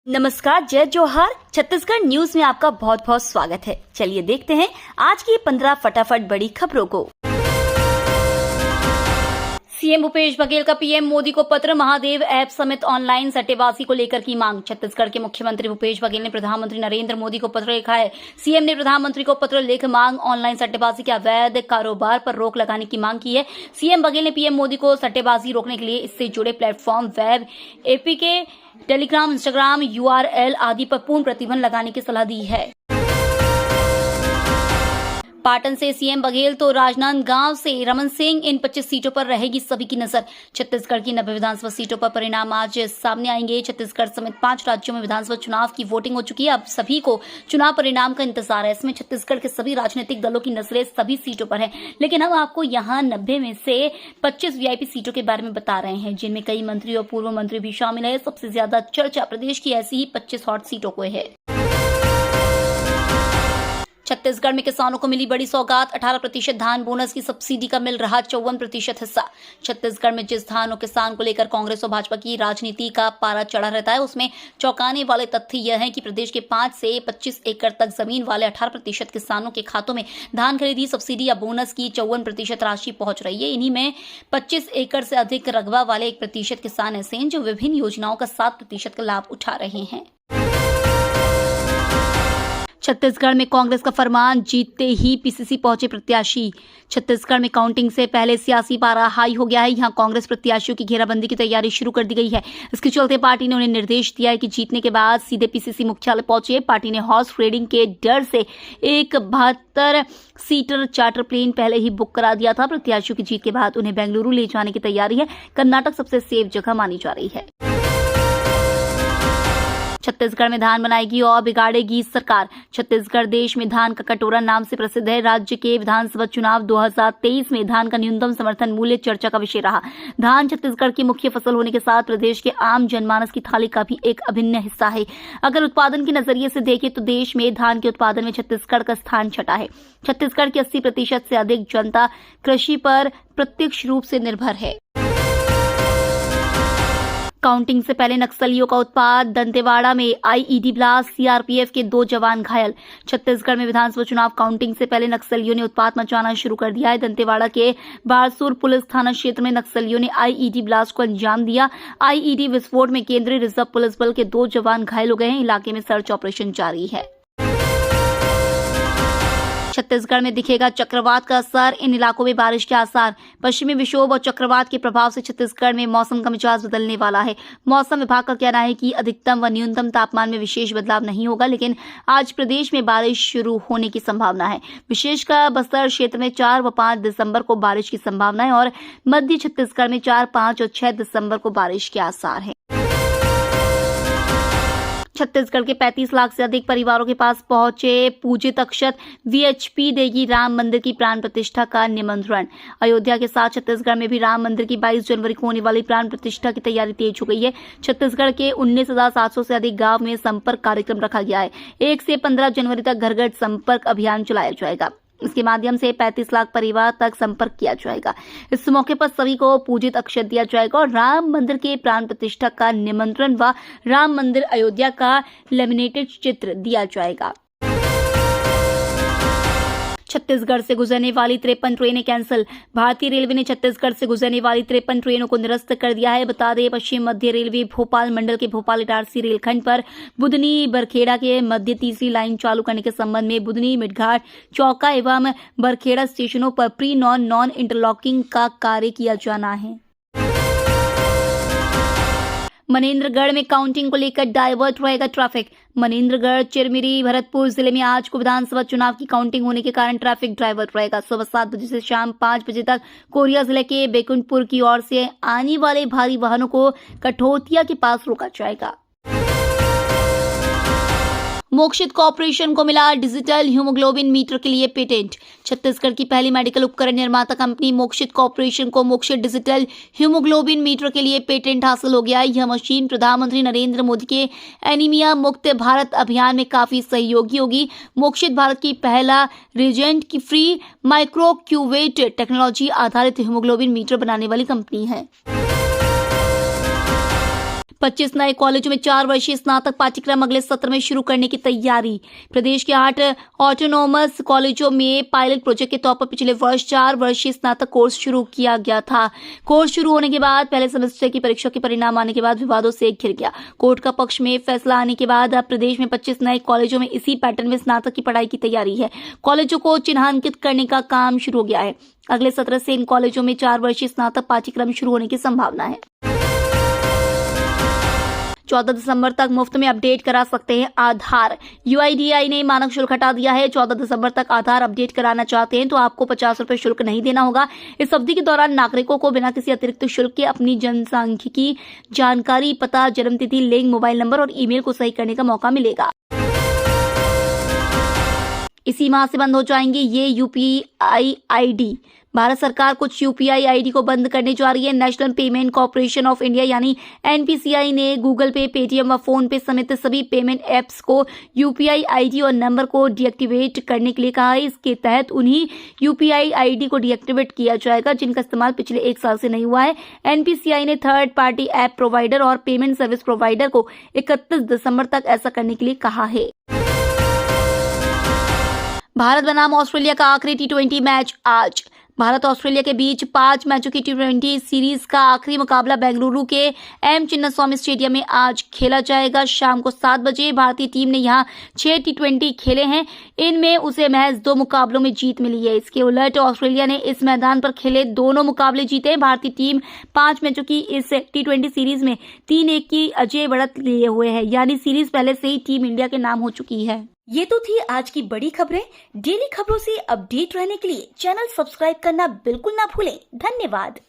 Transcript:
नमस्कार, जय जोहार। छत्तीसगढ़ न्यूज में आपका बहुत बहुत स्वागत है। चलिए देखते हैं आज की 15 फटाफट बड़ी खबरों को। सीएम भूपेश बघेल का पीएम मोदी को पत्र, महादेव ऐप समेत ऑनलाइन सट्टेबाजी को लेकर की मांग। छत्तीसगढ़ के मुख्यमंत्री भूपेश बघेल ने प्रधानमंत्री नरेंद्र मोदी को पत्र लिखा है। सीएम ने प्रधानमंत्री को पत्र लिख मांग ऑनलाइन सट्टेबाजी के अवैध कारोबार पर रोक लगाने की मांग की है। सीएम बघेल ने पीएम मोदी को सट्टेबाजी रोकने के लिए इससे जुड़े platform, web APK, Telegram, Instagram, URL आदि पर पूर्ण प्रतिबंध लगाने की सलाह दी है। पाटन से सीएम बघेल तो राजनांदगांव से रमन सिंह, इन 25 सीटों पर रहेगी सभी की नजर। छत्तीसगढ़ की 90 विधानसभा सीटों पर परिणाम आज सामने आएंगे। छत्तीसगढ़ समेत 5 राज्यों में विधानसभा चुनाव की वोटिंग हो चुकी है। अब सभी को चुनाव परिणाम का इंतजार है। इसमें छत्तीसगढ़ के सभी राजनीतिक दलों की नजरें सभी सीटों पर है, लेकिन हम आपको यहाँ 90 में से 25 वीआईपी सीटों के बारे में बता रहे हैं, जिनमें कई मंत्री और पूर्व मंत्री भी शामिल है। सबसे ज्यादा चर्चा प्रदेश की ऐसी ही 25 हॉट सीटों को है। छत्तीसगढ़ में किसानों को मिली बड़ी सौगात, 18% धान बोनस की सब्सिडी का मिल रहा 54% हिस्सा। छत्तीसगढ़ में जिस धान और किसान को लेकर कांग्रेस और भाजपा की राजनीति का पारा चढ़ा रहता है, उसमें चौंकाने वाले तथ्य यह है कि प्रदेश के 5 से 25 एकड़ तक जमीन वाले 18% किसानों के खातों में धान खरीदी सब्सिडी या बोनस की 54% राशि पहुंच रही है। इन्हीं में 25 एकड़ से अधिक रकबा वाले 1% किसान ऐसे हैं जो विभिन्न योजनाओं का 7% का लाभ उठा रहे हैं। छत्तीसगढ़ में कांग्रेस का फरमान, जीतते ही पीसीसी पहुंचे प्रत्याशी। छत्तीसगढ़ में काउंटिंग से पहले सियासी पारा हाई हो गया है। यहां कांग्रेस प्रत्याशियों की घेराबंदी की तैयारी शुरू कर दी गई है। इसके चलते पार्टी ने उन्हें निर्देश दिया है कि जीतने के बाद सीधे पीसीसी मुख्यालय पहुंचे। पार्टी ने हॉर्स ट्रेडिंग के डर से एक 72 सीटर चार्टर प्लेन पहले ही बुक करा दिया था। प्रत्याशियों की जीत के बाद उन्हें बेंगलुरु ले जाने की तैयारी है। कर्नाटक सबसे सेफ जगह मानी जा रही है। छत्तीसगढ़ में धान बनाएगी और बिगाड़ेगी सरकार। छत्तीसगढ़ देश में धान का कटोरा नाम से प्रसिद्ध है। राज्य के विधानसभा चुनाव 2023 में धान का न्यूनतम समर्थन मूल्य चर्चा का विषय रहा। धान छत्तीसगढ़ की मुख्य फसल होने के साथ प्रदेश के आम जनमानस की थाली का भी एक अभिन्न हिस्सा है। अगर उत्पादन के नजरिए से देखें तो देश में धान के उत्पादन में छत्तीसगढ़ का स्थान छठा है। छत्तीसगढ़ की 80% से अधिक जनता कृषि पर प्रत्यक्ष रूप से निर्भर है। काउंटिंग से पहले नक्सलियों का उत्पात, दंतेवाड़ा में आईईडी ब्लास्ट, सीआरपीएफ के 2 जवान घायल। छत्तीसगढ़ में विधानसभा चुनाव काउंटिंग से पहले नक्सलियों ने उत्पात मचाना शुरू कर दिया है। दंतेवाड़ा के बारसूर पुलिस थाना क्षेत्र में नक्सलियों ने आईईडी ब्लास्ट को अंजाम दिया। आईईडी विस्फोट में केंद्रीय रिजर्व पुलिस बल के 2 जवान घायल हो गए हैं। इलाके में सर्च ऑपरेशन जारी है। छत्तीसगढ़ में दिखेगा चक्रवात का असर, इन इलाकों में बारिश के आसार। पश्चिमी विक्षोभ और चक्रवात के प्रभाव से छत्तीसगढ़ में मौसम का मिजाज बदलने वाला है। मौसम विभाग का कहना है कि अधिकतम व न्यूनतम तापमान में विशेष बदलाव नहीं होगा, लेकिन आज प्रदेश में बारिश शुरू होने की संभावना है। विशेषकर बस्तर क्षेत्र में 4 व 5 दिसंबर को बारिश की संभावना है और मध्य छत्तीसगढ़ में 4, 5 और 6 दिसंबर को बारिश के आसार है। छत्तीसगढ़ के 35 लाख से अधिक परिवारों के पास पहुंचे पूजित अक्षत। वीएचपी देगी राम मंदिर की प्राण प्रतिष्ठा का निमंत्रण। अयोध्या के साथ छत्तीसगढ़ में भी राम मंदिर की 22 जनवरी को होने वाली प्राण प्रतिष्ठा की तैयारी तेज हो गई है। छत्तीसगढ़ के 19,700 से अधिक गांव में संपर्क कार्यक्रम रखा गया है। 1 से 15 जनवरी तक घर घर संपर्क अभियान चलाया जाएगा। इसके माध्यम से 35 लाख परिवार तक संपर्क किया जाएगा। इस मौके पर सभी को पूजित अक्षत दिया जाएगा और राम मंदिर के प्राण प्रतिष्ठा का निमंत्रण व राम मंदिर अयोध्या का लेमिनेटेड चित्र दिया जाएगा। छत्तीसगढ़ से गुजरने वाली 53 ट्रेनें कैंसिल। भारतीय रेलवे ने छत्तीसगढ़ से गुजरने वाली 53 ट्रेनों को निरस्त कर दिया है। बता दें, पश्चिम मध्य रेलवे भोपाल मंडल के भोपाल इटारसी रेलखंड पर बुधनी बरखेड़ा के मध्य तीसरी लाइन चालू करने के संबंध में बुधनी, मिटघाट, चौका एवं बरखेड़ा स्टेशनों पर प्री नॉन इंटरलॉकिंग का कार्य किया जाना है। मनेन्द्रगढ़ में काउंटिंग को लेकर डाइवर्ट रहेगा ट्रैफिक। मनेन्द्रगढ़, चिरमिरी, भरतपुर जिले में आज को विधानसभा चुनाव की काउंटिंग होने के कारण ट्रैफिक डाइवर्ट रहेगा। सुबह 7 बजे से शाम 5 बजे तक कोरिया जिले के बेकुंठपुर की ओर से आने वाले भारी वाहनों को कठोतिया के पास रोका जाएगा। मोक्षित कॉर्पोरेशन को मिला डिजिटल हीमोग्लोबिन मीटर के लिए पेटेंट। छत्तीसगढ़ की पहली मेडिकल उपकरण निर्माता कंपनी मोक्षित कॉर्पोरेशन को मोक्षित डिजिटल हीमोग्लोबिन मीटर के लिए पेटेंट हासिल हो गया है। यह मशीन प्रधानमंत्री नरेंद्र मोदी के एनीमिया मुक्त भारत अभियान में काफी सहयोगी होगी। मोक्षित भारत की पहला रिजेंट की फ्री माइक्रोक्यूवेट टेक्नोलॉजी आधारित हीमोग्लोबिन मीटर बनाने वाली कंपनी है। 25 नए कॉलेजों में 4 वर्षीय स्नातक पाठ्यक्रम अगले सत्र में शुरू करने की तैयारी। प्रदेश के 8 ऑटोनोमस कॉलेजों में पायलट प्रोजेक्ट के तौर पर पिछले वर्ष 4 वर्षीय स्नातक कोर्स शुरू किया गया था। कोर्स शुरू होने के बाद पहले सेमेस्टर की परीक्षा के परिणाम आने के बाद विवादों से घिर गया। कोर्ट का पक्ष में फैसला आने के बाद अब प्रदेश में 25 नए कॉलेजों में इसी पैटर्न में स्नातक की पढ़ाई की तैयारी है। कॉलेजों को चिन्हांकित करने का काम शुरू हो गया है। अगले सत्र से इन कॉलेजों में 4 वर्षीय स्नातक पाठ्यक्रम शुरू होने की संभावना है। 14 दिसंबर तक मुफ्त में अपडेट करा सकते हैं आधार। UIDAI ने मानक शुल्क हटा दिया है। 14 दिसंबर तक आधार अपडेट कराना चाहते हैं तो आपको 50 रुपए शुल्क नहीं देना होगा। इस अवधि के दौरान नागरिकों को बिना किसी अतिरिक्त शुल्क के अपनी जनसांख्यिकी जानकारी, पता, जन्मतिथि, लिंग, मोबाइल नंबर और ईमेल को सही करने का मौका मिलेगा। इसी माह से बंद हो जाएंगे ये UPI ID। भारत सरकार कुछ UPI ID को बंद करने जा रही है। National payment corporation of India यानी NPCI ने गूगल पे, पेटीएम व फोन पे समेत सभी पेमेंट एप्स को UPI ID और नंबर को डीएक्टिवेट करने के लिए कहा है। इसके तहत उन्हीं UPI ID को डीएक्टिवेट किया जाएगा जिनका इस्तेमाल पिछले 1 साल से नहीं हुआ है। NPCI ने थर्ड पार्टी ऐप प्रोवाइडर और पेमेंट सर्विस प्रोवाइडर को 31 दिसंबर तक ऐसा करने के लिए कहा है। भारत बनाम ऑस्ट्रेलिया का आखिरी T20 मैच आज। भारत ऑस्ट्रेलिया के बीच 5 मैचों की T20 सीरीज का आखिरी मुकाबला बेंगलुरु के M चिन्नास्वामी स्टेडियम में आज खेला जाएगा। शाम को 7 बजे भारतीय टीम ने यहां 6 T20 खेले हैं। इनमें उसे महज 2 मुकाबलों में जीत मिली है। इसके उलट ऑस्ट्रेलिया ने इस मैदान पर खेले दोनों मुकाबले जीते हैं। भारतीय टीम 5 मैचों की इस T20 सीरीज में 3-1 की अजय बढ़त लिए हुए है, यानी सीरीज पहले से ही टीम इंडिया के नाम हो चुकी है। ये तो थी आज की बड़ी खबरें। डेली खबरों से अपडेट रहने के लिए चैनल सब्सक्राइब करना बिल्कुल ना भूलें। धन्यवाद।